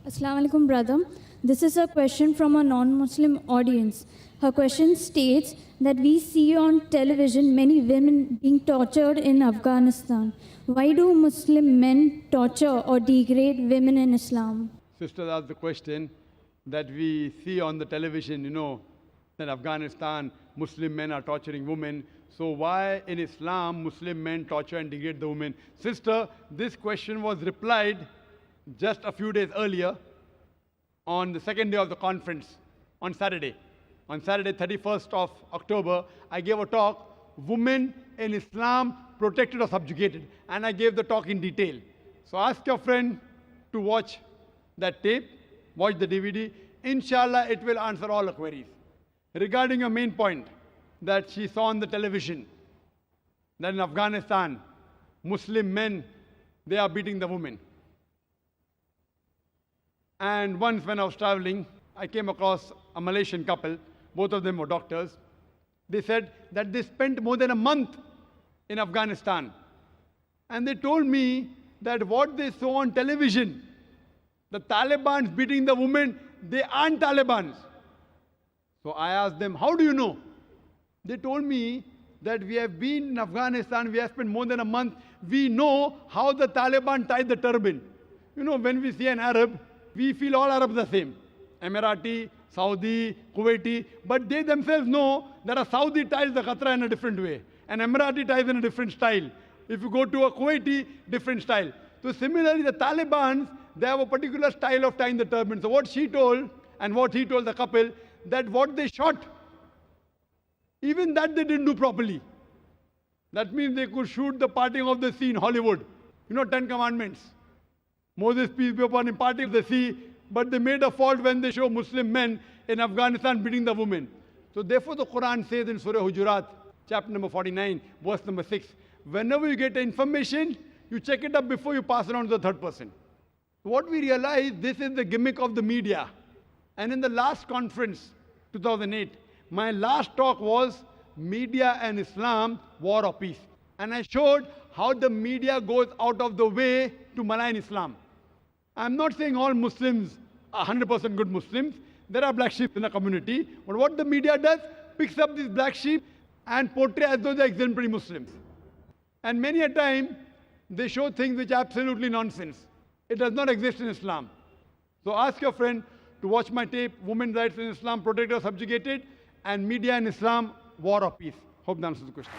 Assalamu alaikum, brother. This is a question from a non-Muslim audience. Her question states that we see on television many women being tortured in Afghanistan. Why do Muslim men torture or degrade women in Islam? Sister asked the question that we see on the television, that Afghanistan, Muslim men are torturing women. So why in Islam, Muslim men torture and degrade the women? Sister, this question was replied just a few days earlier on the second day of the conference, on Saturday. On Saturday, 31st of October, I gave a talk, Women in Islam Protected or Subjugated. And I gave the talk in detail. So ask your friend to watch that tape, watch the DVD. Inshallah, it will answer all the queries. Regarding your main point that she saw on the television, that in Afghanistan, Muslim men, they are beating the women. And once when I was traveling, I came across a Malaysian couple. Both of them were doctors. They said that they spent more than a month in Afghanistan. And they told me that what they saw on television, the Taliban's beating the women, they aren't Talibans. So I asked them, how do you know? They told me that we have been in Afghanistan, we have spent more than a month. We know how the Taliban tie the turban. When we see an Arab, we feel all Arabs the same. Emirati, Saudi, Kuwaiti. But they themselves know that a Saudi ties the Qatra in a different way. An Emirati ties in a different style. If you go to a Kuwaiti, different style. So similarly, the Taliban, they have a particular style of tying the turban. So what she told and what he told the couple, that what they shot, even that they didn't do properly. That means they could shoot the parting of the sea in Hollywood. 10 Commandments. Moses, peace be upon him, parting the sea, but they made a fault when they show Muslim men in Afghanistan beating the women. So therefore the Quran says in Surah Hujurat, chapter number 49, verse number 6, whenever you get information, you check it up before you pass it on to the third person. What we realize, this is the gimmick of the media. And in the last conference, 2008, my last talk was Media and Islam, War or Peace. And I showed how the media goes out of the way to malign Islam. I'm not saying all Muslims are 100% good Muslims. There are black sheep in the community. But what the media does, picks up these black sheep and portray as though they're exemplary Muslims. And many a time, they show things which are absolutely nonsense. It does not exist in Islam. So ask your friend to watch my tape, Women's Rights in Islam, Protected or Subjugated, and Media in Islam, War or Peace. Hope that answers the question.